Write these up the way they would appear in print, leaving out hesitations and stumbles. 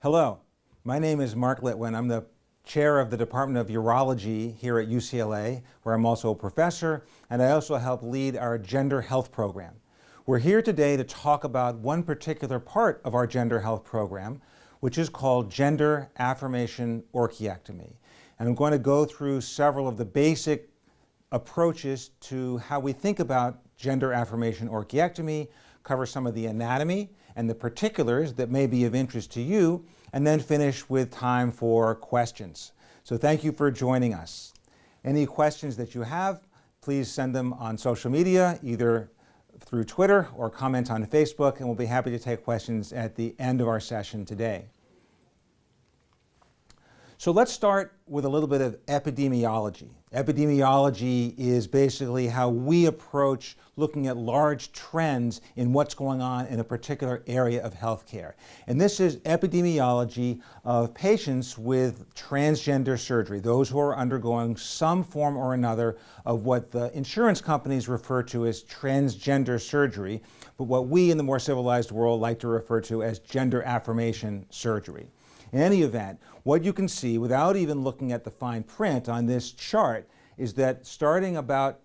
Hello, my name is Mark Litwin. I'm the chair of the Department of Urology here at UCLA, where I'm also a professor, and I also help lead our gender health program. We're here today to talk about one particular part of our gender health program, which is called gender affirmation orchiectomy. And I'm going to go through several of the basic approaches to how we think about gender affirmation orchiectomy, cover some of the anatomy and the particulars that may be of interest to you, and then finish with time for questions. So thank you for joining us. Any questions that you have, please send them on social media, either through Twitter or comment on Facebook, and we'll be happy to take questions at the end of our session today. So let's start with a little bit of epidemiology. Epidemiology is basically how we approach looking at large trends in what's going on in a particular area of healthcare. And this is epidemiology of patients with transgender surgery, those who are undergoing some form or another of what the insurance companies refer to as transgender surgery, but what we in the more civilized world like to refer to as gender affirmation surgery. In any event, what you can see without even looking at the fine print on this chart is that starting about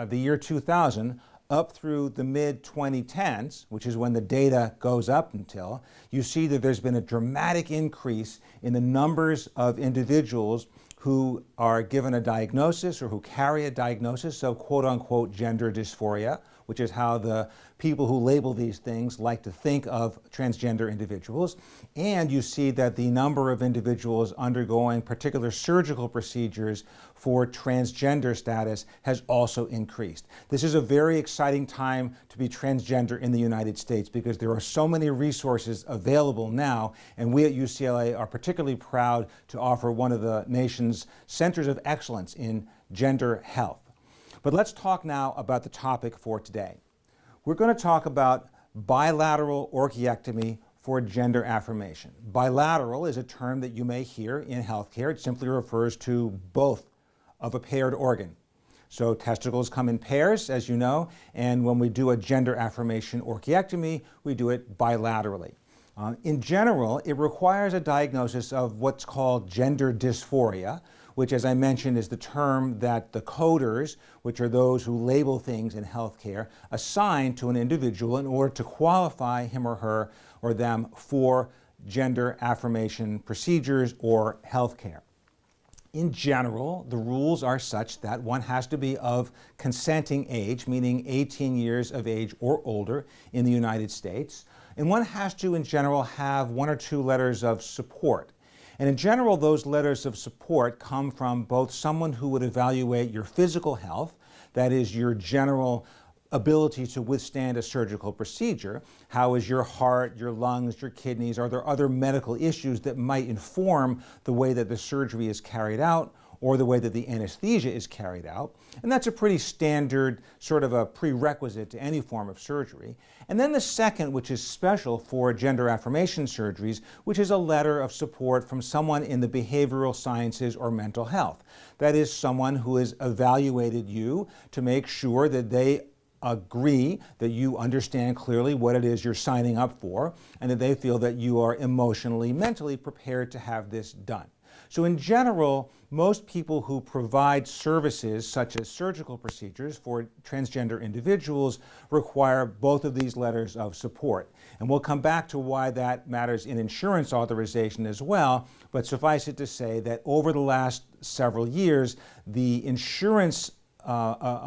the year 2000 up through the mid-2010s, which is when the data goes up until, you see that there's been a dramatic increase in the numbers of individuals who are given a diagnosis or who carry a diagnosis of quote-unquote gender dysphoria, which is how the people who label these things like to think of transgender individuals. And you see that the number of individuals undergoing particular surgical procedures for transgender status has also increased. This is a very exciting time to be transgender in the United States because there are so many resources available now, and we at UCLA are particularly proud to offer one of the nation's centers of excellence in gender health. But let's talk now about the topic for today. We're going to talk about bilateral orchiectomy for gender affirmation. Bilateral is a term that you may hear in healthcare. It simply refers to both of a paired organ. So testicles come in pairs, as you know, and when we do a gender affirmation orchiectomy, we do it bilaterally. In general, it requires a diagnosis of what's called gender dysphoria, which, as I mentioned, is the term that the coders, which are those who label things in healthcare, assign to an individual in order to qualify him or her or them for gender affirmation procedures or healthcare. In general, the rules are such that one has to be of consenting age, meaning 18 years of age or older in the United States, and one has to, in general, have one or two letters of support. And in general, those letters of support come from both someone who would evaluate your physical health, that is your general ability to withstand a surgical procedure. How is your heart, your lungs, your kidneys? Are there other medical issues that might inform the way that the surgery is carried out or the way that the anesthesia is carried out? And that's a pretty standard sort of a prerequisite to any form of surgery. And then the second, which is special for gender affirmation surgeries, which is a letter of support from someone in the behavioral sciences or mental health. That is someone who has evaluated you to make sure that they agree that you understand clearly what it is you're signing up for and that they feel that you are emotionally, mentally prepared to have this done. So in general, most people who provide services such as surgical procedures for transgender individuals require both of these letters of support. And we'll come back to why that matters in insurance authorization as well, but suffice it to say that over the last several years, the insurance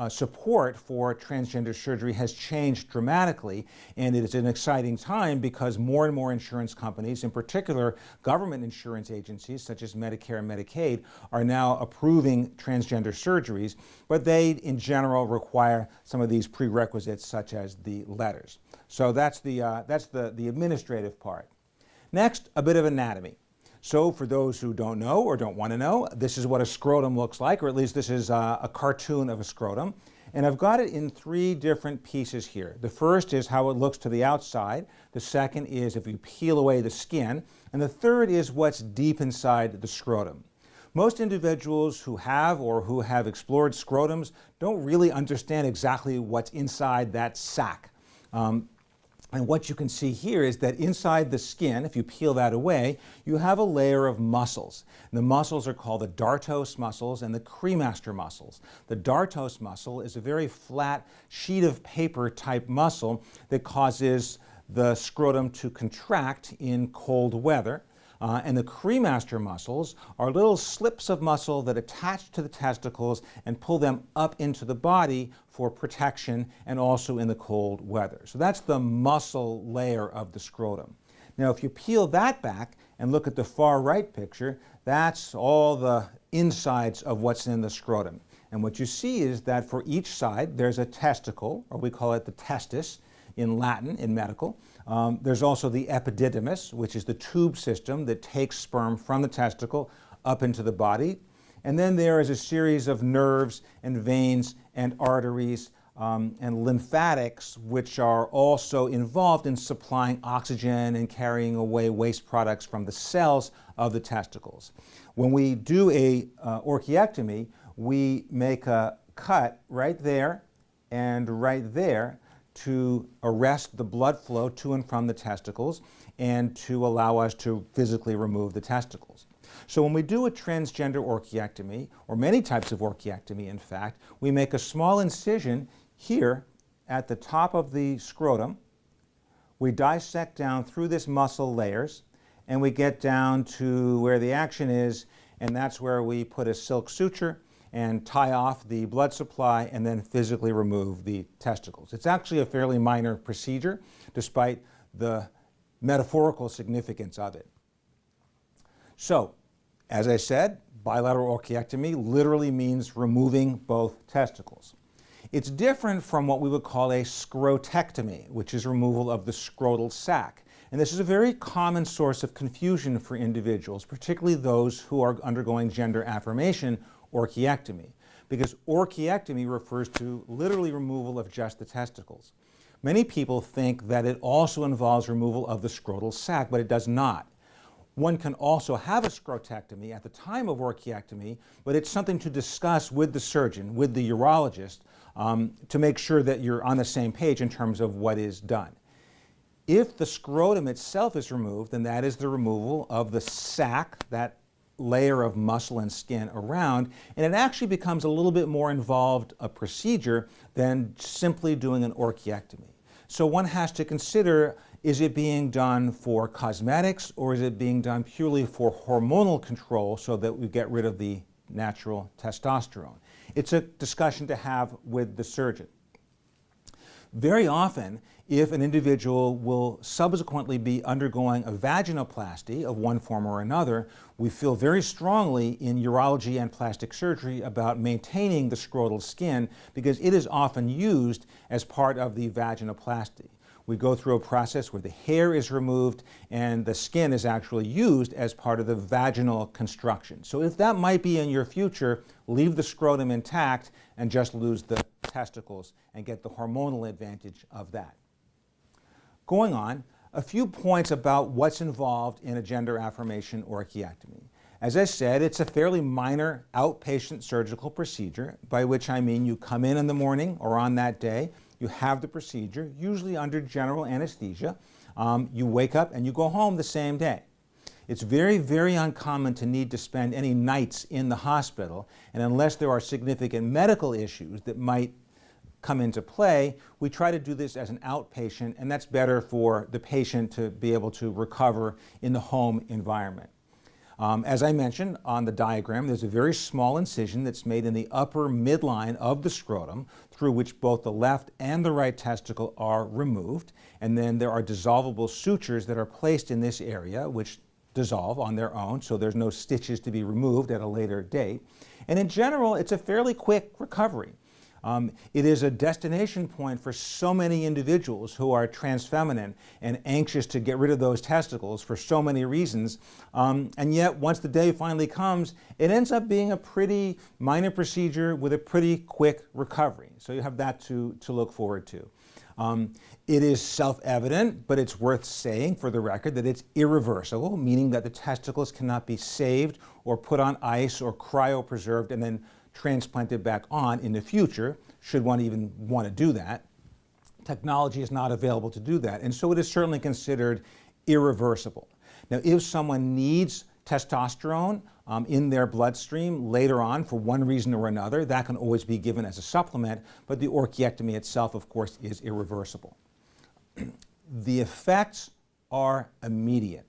support for transgender surgery has changed dramatically, and it is an exciting time because more and more insurance companies, in particular government insurance agencies such as Medicare and Medicaid, are now approving transgender surgeries, but they in general require some of these prerequisites such as the letters. So that's the administrative part. Next, a bit of anatomy. So for those who don't know or don't want to know, this is what a scrotum looks like, or at least this is a cartoon of a scrotum. And I've got it in three different pieces here. The first is how it looks to the outside. The second is if you peel away the skin. And the third is what's deep inside the scrotum. Most individuals who have or who have explored scrotums don't really understand exactly what's inside that sac. And what you can see here is that inside the skin, if you peel that away, you have a layer of muscles. And the muscles are called the dartos muscles and the cremaster muscles. The dartos muscle is a very flat sheet of paper type muscle that causes the scrotum to contract in cold weather. And the cremaster muscles are little slips of muscle that attach to the testicles and pull them up into the body for protection and also in the cold weather. So that's the muscle layer of the scrotum. Now, if you peel that back and look at the far right picture, that's all the insides of what's in the scrotum. And what you see is that for each side, there's a testicle, or we call it the testis in Latin, in medical. There's also the epididymis, which is the tube system that takes sperm from the testicle up into the body. And then there is a series of nerves and veins and arteries and lymphatics, which are also involved in supplying oxygen and carrying away waste products from the cells of the testicles. When we do a orchiectomy, we make a cut right there and right there to arrest the blood flow to and from the testicles and to allow us to physically remove the testicles. So when we do a transgender orchiectomy, or many types of orchiectomy in fact, we make a small incision here at the top of the scrotum. We dissect down through this muscle layers and we get down to where the action is, and that's where we put a silk suture and tie off the blood supply and then physically remove the testicles. It's actually a fairly minor procedure despite the metaphorical significance of it. So, as I said, bilateral orchiectomy literally means removing both testicles. It's different from what we would call a scrotectomy, which is removal of the scrotal sac. And this is a very common source of confusion for individuals, particularly those who are undergoing gender affirmation orchiectomy, because orchiectomy refers to literally removal of just the testicles. Many people think that it also involves removal of the scrotal sac, but it does not. One can also have a scrotectomy at the time of orchiectomy, but it's something to discuss with the surgeon, with the urologist, to make sure that you're on the same page in terms of what is done. If the scrotum itself is removed, then that is the removal of the sac, that layer of muscle and skin around, and it actually becomes a little bit more involved a procedure than simply doing an orchiectomy. So one has to consider, is it being done for cosmetics or is it being done purely for hormonal control so that we get rid of the natural testosterone? It's a discussion to have with the surgeon. Very often, if an individual will subsequently be undergoing a vaginoplasty of one form or another, we feel very strongly in urology and plastic surgery about maintaining the scrotal skin because it is often used as part of the vaginoplasty. We go through a process where the hair is removed and the skin is actually used as part of the vaginal construction. So if that might be in your future, leave the scrotum intact and just lose the testicles and get the hormonal advantage of that. Going on, a few points about what's involved in a gender affirmation orchiectomy. As I said, it's a fairly minor outpatient surgical procedure, by which I mean you come in the morning or on that day, you have the procedure, usually under general anesthesia. You wake up and you go home the same day. It's very, very uncommon to need to spend any nights in the hospital, and unless there are significant medical issues that might come into play, we try to do this as an outpatient, and that's better for the patient to be able to recover in the home environment. As I mentioned on the diagram, there's a very small incision that's made in the upper midline of the scrotum through which both the left and the right testicle are removed, and then there are dissolvable sutures that are placed in this area which dissolve on their own, so there's no stitches to be removed at a later date. And in general, it's a fairly quick recovery. It is a destination point for so many individuals who are transfeminine and anxious to get rid of those testicles for so many reasons, and yet once the day finally comes, it ends up being a pretty minor procedure with a pretty quick recovery. So you have that to look forward to. It is self-evident, but it's worth saying for the record that it's irreversible, meaning that the testicles cannot be saved or put on ice or cryopreserved and then transplanted back on in the future, should one even want to do that. Technology is not available to do that, and so it is certainly considered irreversible. Now, if someone needs testosterone in their bloodstream later on for one reason or another, that can always be given as a supplement, but the orchiectomy itself, of course, is irreversible. The effects are immediate.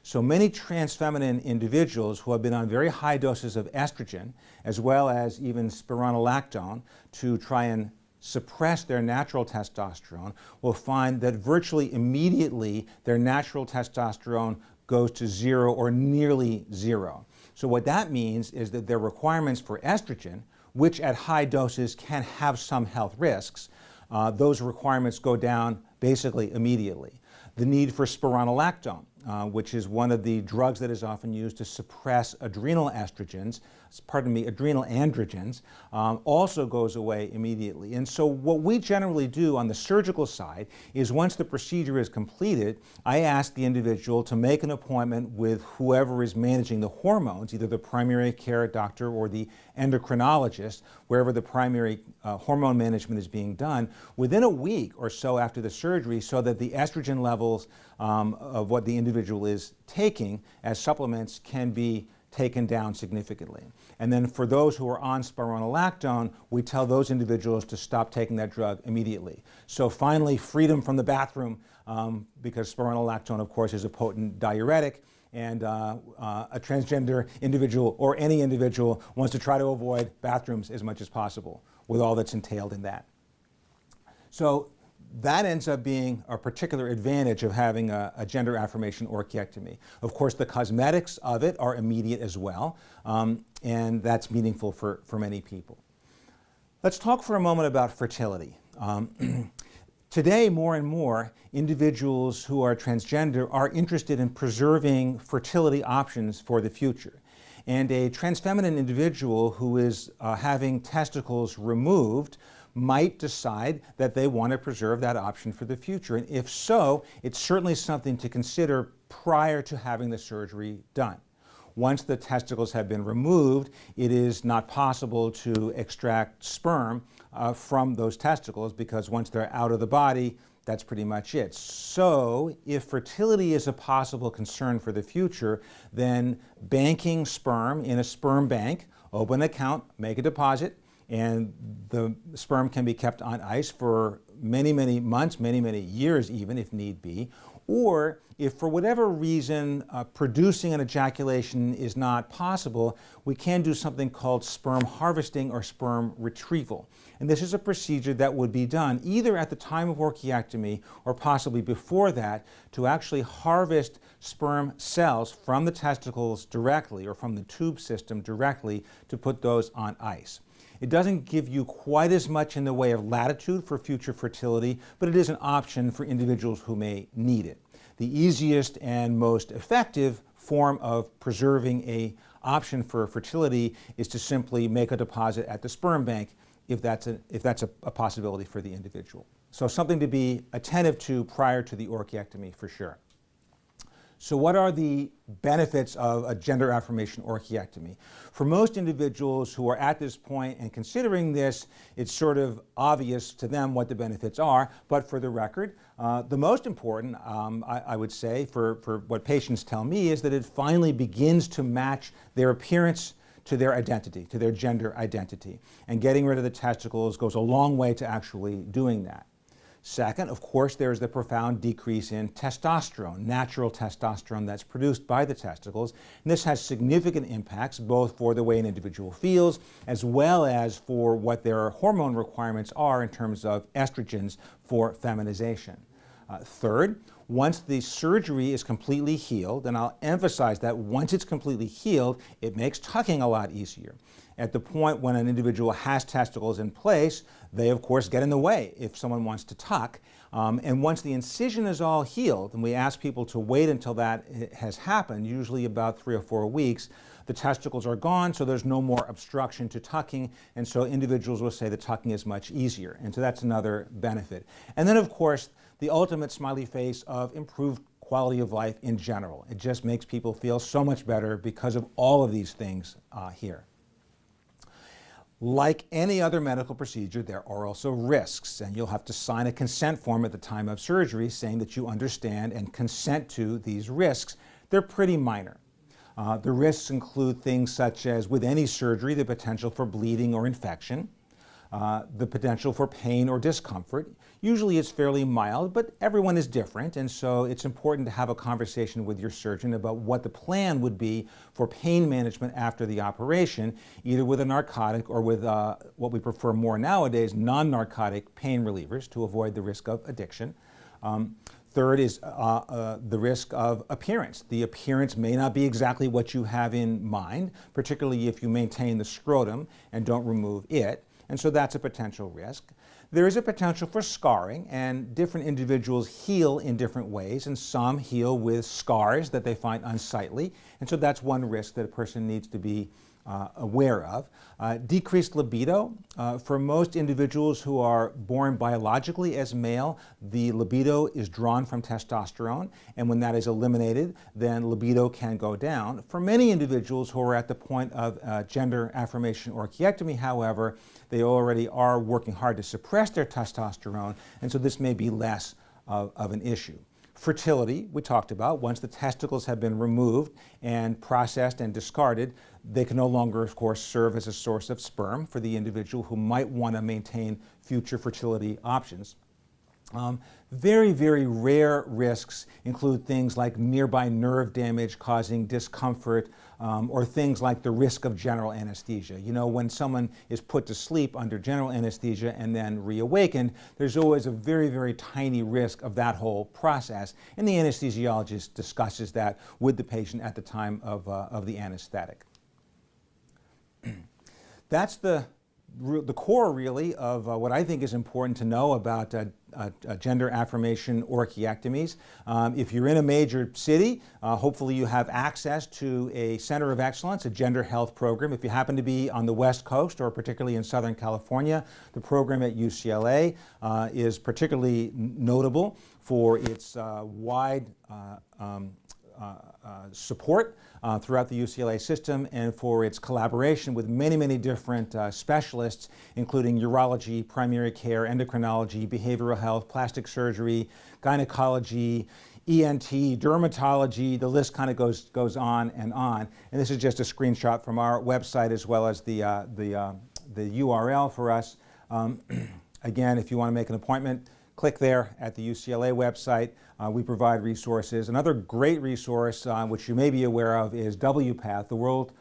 So many transfeminine individuals who have been on very high doses of estrogen, as well as even spironolactone, to try and suppress their natural testosterone, will find that virtually immediately their natural testosterone goes to zero or nearly zero. So what that means is that their requirements for estrogen, which at high doses can have some health risks, those requirements go down basically immediately. The need for spironolactone, which is one of the drugs that is often used to suppress adrenal androgens, also goes away immediately. And so what we generally do on the surgical side is once the procedure is completed, I ask the individual to make an appointment with whoever is managing the hormones, either the primary care doctor or the endocrinologist, wherever the primary hormone management is being done, within a week or so after the surgery, so that the estrogen levels of what the individual is taking as supplements can be taken down significantly. And then for those who are on spironolactone, we tell those individuals to stop taking that drug immediately. So finally, freedom from the bathroom, because spironolactone, of course, is a potent diuretic, and a transgender individual or any individual wants to try to avoid bathrooms as much as possible with all that's entailed in that. So that ends up being a particular advantage of having a gender affirmation orchiectomy. Of course, the cosmetics of it are immediate as well, and that's meaningful for many people. Let's talk for a moment about fertility. Today, more and more, individuals who are transgender are interested in preserving fertility options for the future. And a transfeminine individual who is having testicles removed might decide that they want to preserve that option for the future. And if so, it's certainly something to consider prior to having the surgery done. Once the testicles have been removed, it is not possible to extract sperm from those testicles, because once they're out of the body, that's pretty much it. So if fertility is a possible concern for the future, then banking sperm in a sperm bank, open an account, make a deposit, and the sperm can be kept on ice for many, many months, many, many years even, if need be. Or if for whatever reason producing an ejaculation is not possible, we can do something called sperm harvesting or sperm retrieval. And this is a procedure that would be done either at the time of orchiectomy or possibly before that, to actually harvest sperm cells from the testicles directly, or from the tube system directly, to put those on ice. It doesn't give you quite as much in the way of latitude for future fertility, but it is an option for individuals who may need it. The easiest and most effective form of preserving an option for fertility is to simply make a deposit at the sperm bank, if that's a possibility for the individual. So something to be attentive to prior to the orchiectomy for sure. So what are the benefits of a gender affirmation orchiectomy? For most individuals who are at this point and considering this, it's sort of obvious to them what the benefits are, but for the record, the most important, I would say, for what patients tell me, is that it finally begins to match their appearance to their identity, to their gender identity. And getting rid of the testicles goes a long way to actually doing that. Second, of course, there's the profound decrease in testosterone, natural testosterone that's produced by the testicles. And this has significant impacts both for the way an individual feels, as well as for what their hormone requirements are in terms of estrogens for feminization. Third, once the surgery is completely healed, and I'll emphasize that once it's completely healed, it makes tucking a lot easier. At the point when an individual has testicles in place, they of course get in the way if someone wants to tuck. And once the incision is all healed, and we ask people to wait until that has happened, usually about 3 or 4 weeks, the testicles are gone, so there's no more obstruction to tucking, and so individuals will say the tucking is much easier. And so that's another benefit. And then of course, the ultimate smiley face of improved quality of life in general. It just makes people feel so much better because of all of these things here. Like any other medical procedure, there are also risks, and you'll have to sign a consent form at the time of surgery saying that you understand and consent to these risks. They're pretty minor. The risks include things such as, with any surgery, the potential for bleeding or infection, the potential for pain or discomfort. Usually it's fairly mild, but everyone is different, and so it's important to have a conversation with your surgeon about what the plan would be for pain management after the operation, either with a narcotic or with what we prefer more nowadays, non-narcotic pain relievers to avoid the risk of addiction. Third is the risk of appearance. The appearance may not be exactly what you have in mind, particularly if you maintain the scrotum and don't remove it, and so that's a potential risk. There is a potential for scarring, and different individuals heal in different ways, and some heal with scars that they find unsightly, and so that's one risk that a person needs to be aware of. Decreased libido. For most individuals who are born biologically as male, the libido is drawn from testosterone, and when that is eliminated, then libido can go down. For many individuals who are at the point of gender affirmation orchiectomy, however, they already are working hard to suppress their testosterone, and so this may be less of an issue. Fertility, we talked about. Once the testicles have been removed and processed and discarded, they can no longer, of course, serve as a source of sperm for the individual who might want to maintain future fertility options. Very, very rare risks include things like nearby nerve damage causing discomfort, or things like the risk of general anesthesia. You know, when someone is put to sleep under general anesthesia and then reawakened, there's always a very, very tiny risk of that whole process, and the anesthesiologist discusses that with the patient at the time of the anesthetic. That's the core, really, of what I think is important to know about gender affirmation orchiectomies. If you're in a major city, hopefully you have access to a center of excellence, a gender health program. If you happen to be on the West Coast or particularly in Southern California, the program at UCLA is particularly notable for its wide support throughout the UCLA system, and for its collaboration with many, many different specialists, including urology, primary care, endocrinology, behavioral health, plastic surgery, gynecology, ENT, dermatology. The list kind of goes on. And this is just a screenshot from our website, as well as the URL for us. Again, if you want to make an appointment, click there at the UCLA website. We provide resources. Another great resource, which you may be aware of, is WPATH, the World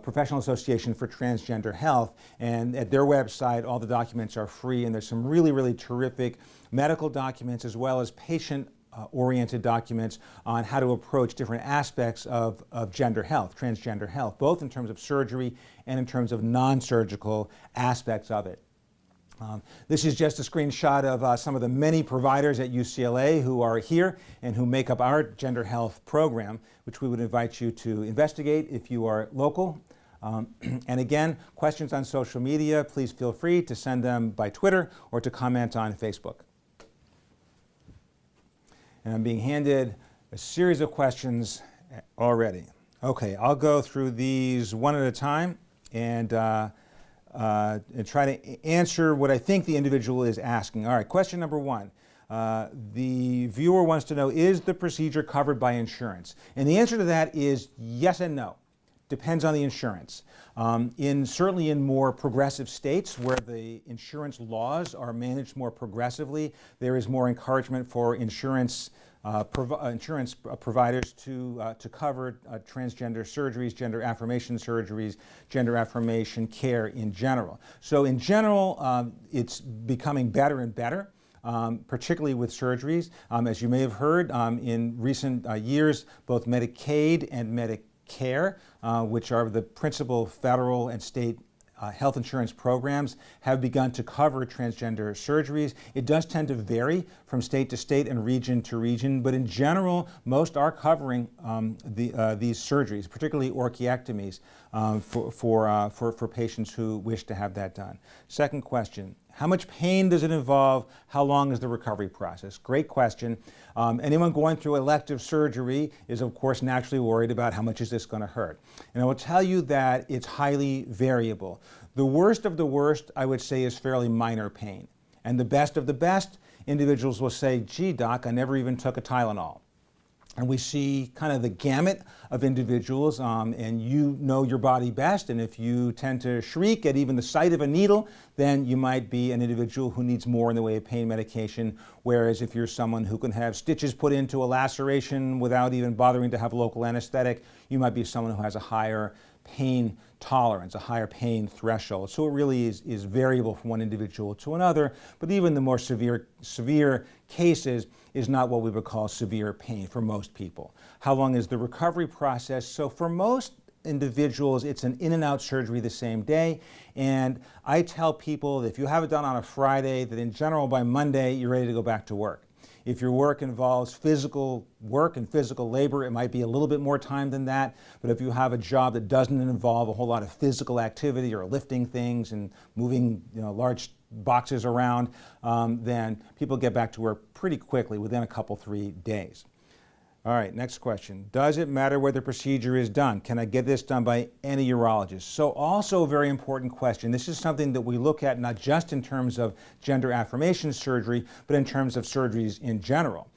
Professional Association for Transgender Health. And at their website, all the documents are free, and there's some really, really terrific medical documents as well as patient-oriented documents on how to approach different aspects of gender health, transgender health, both in terms of surgery and in terms of non-surgical aspects of it. This is just a screenshot of some of the many providers at UCLA who are here and who make up our gender health program, which we would invite you to investigate if you are local. And again, questions on social media, please feel free to send them by Twitter or to comment on Facebook. And I'm being handed a series of questions already. Okay, I'll go through these one at a time and try to answer what I think the individual is asking. All right, question number one. The viewer wants to know, is the procedure covered by insurance? And the answer to that is yes and no. Depends on the insurance. Certainly in more progressive states where the insurance laws are managed more progressively, there is more encouragement for insurance providers to cover transgender surgeries, gender affirmation surgeries, gender affirmation care in general. So in general, it's becoming better and better, particularly with surgeries. As you may have heard, in recent years, both Medicaid and Medicare, which are the principal federal and state health insurance programs, have begun to cover transgender surgeries. It does tend to vary from state to state and region to region, but in general, most are covering these surgeries, particularly orchiectomies, for patients who wish to have that done. Second question, How much pain does it involve? How long is the recovery process? Great question. Anyone going through elective surgery is, of course, naturally worried about how much is this going to hurt. And I will tell you that it's highly variable. The worst of the worst, I would say, is fairly minor pain. And the best of the best, individuals will say, gee, doc, I never even took a Tylenol. And we see kind of the gamut of individuals, and you know your body best, and if you tend to shriek at even the sight of a needle, then you might be an individual who needs more in the way of pain medication, whereas if you're someone who can have stitches put into a laceration without even bothering to have local anesthetic, you might be someone who has a higher pain tolerance, a higher pain threshold. So it really is variable from one individual to another, but even the more severe cases is not what we would call severe pain for most people. How long is the recovery process? So for most individuals, it's an in and out surgery the same day, and I tell people that if you have it done on a Friday, that in general by Monday you're ready to go back to work. If your work involves physical work and physical labor, it might be a little bit more time than that. But if you have a job that doesn't involve a whole lot of physical activity or lifting things and moving large boxes around, then people get back to work pretty quickly within a couple, 3 days. All right, next question. Does it matter where the procedure is done? Can I get this done by any urologist? So also a very important question. This is something that we look at not just in terms of gender affirmation surgery, but in terms of surgeries in general.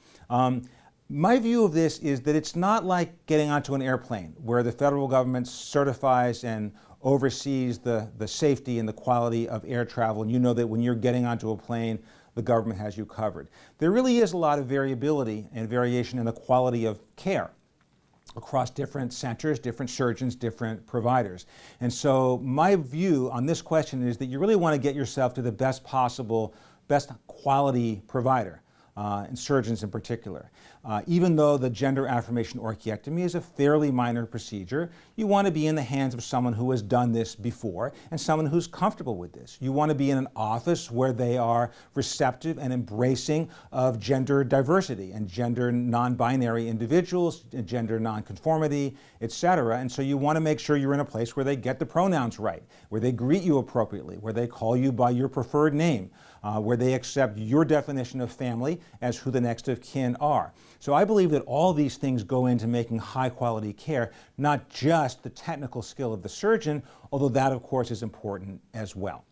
My view of this is that it's not like getting onto an airplane where the federal government certifies and oversees the safety and the quality of air travel, and you know that when you're getting onto a plane, the government has you covered. There really is a lot of variability and variation in the quality of care across different centers, different surgeons, different providers. And so my view on this question is that you really want to get yourself to the best possible, best quality provider, and surgeons in particular. Even though the gender affirmation orchiectomy is a fairly minor procedure, you want to be in the hands of someone who has done this before and someone who's comfortable with this. You want to be in an office where they are receptive and embracing of gender diversity and gender non-binary individuals, gender non-conformity, etc. And so you want to make sure you're in a place where they get the pronouns right, where they greet you appropriately, where they call you by your preferred name, where they accept your definition of family as who the next of kin are. So I believe that all these things go into making high quality care, not just the technical skill of the surgeon, although that of course is important as well.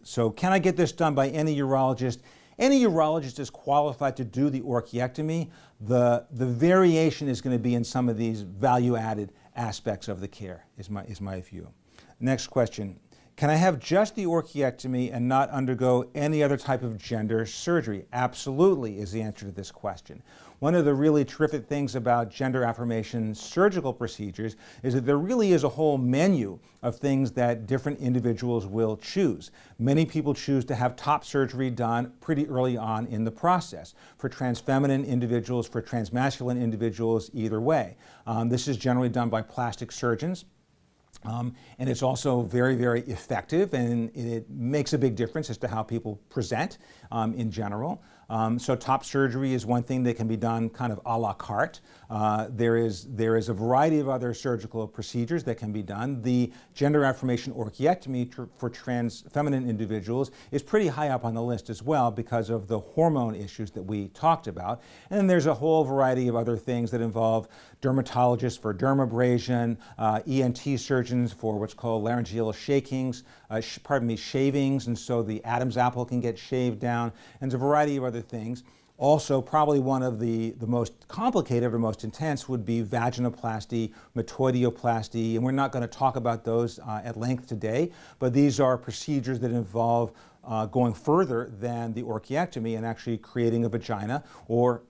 So can I get this done by any urologist? Any urologist is qualified to do the orchiectomy. The variation is going to be in some of these value-added aspects of the care, is my view. Next question. Can I have just the orchiectomy and not undergo any other type of gender surgery? Absolutely is the answer to this question. One of the really terrific things about gender affirmation surgical procedures is that there really is a whole menu of things that different individuals will choose. Many people choose to have top surgery done pretty early on in the process. For transfeminine individuals, for transmasculine individuals, either way. This is generally done by plastic surgeons. And it's also very, very effective, and it makes a big difference as to how people present in general. So top surgery is one thing that can be done kind of a la carte. There is a variety of other surgical procedures that can be done. The gender affirmation orchiectomy for trans feminine individuals is pretty high up on the list as well because of the hormone issues that we talked about. And then there's a whole variety of other things that involve dermatologists for dermabrasion, ENT surgeons for what's called laryngeal shavings, and so the Adam's apple can get shaved down, and there's a variety of other things. Also, probably one of the most complicated or most intense would be vaginoplasty, metoidioplasty, and we're not going to talk about those at length today, but these are procedures that involve going further than the orchiectomy and actually creating a vagina, or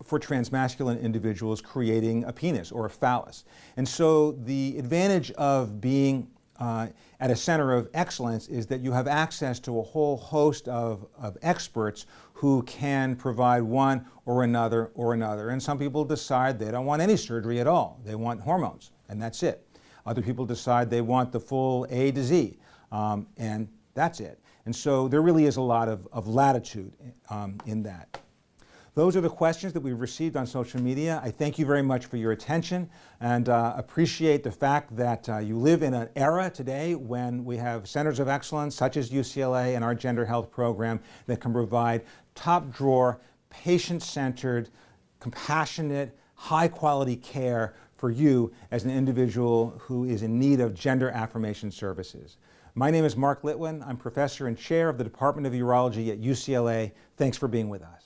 for transmasculine individuals, creating a penis or a phallus. And so the advantage of being at a center of excellence is that you have access to a whole host of experts who can provide one or another or another. And some people decide they don't want any surgery at all. They want hormones, and that's it. Other people decide they want the full A to Z, and that's it. And so there really is a lot of latitude in that. Those are the questions that we've received on social media. I thank you very much for your attention and appreciate the fact that you live in an era today when we have centers of excellence such as UCLA and our gender health program that can provide top drawer, patient-centered, compassionate, high-quality care for you as an individual who is in need of gender affirmation services. My name is Mark Litwin. I'm professor and chair of the Department of Urology at UCLA. Thanks for being with us.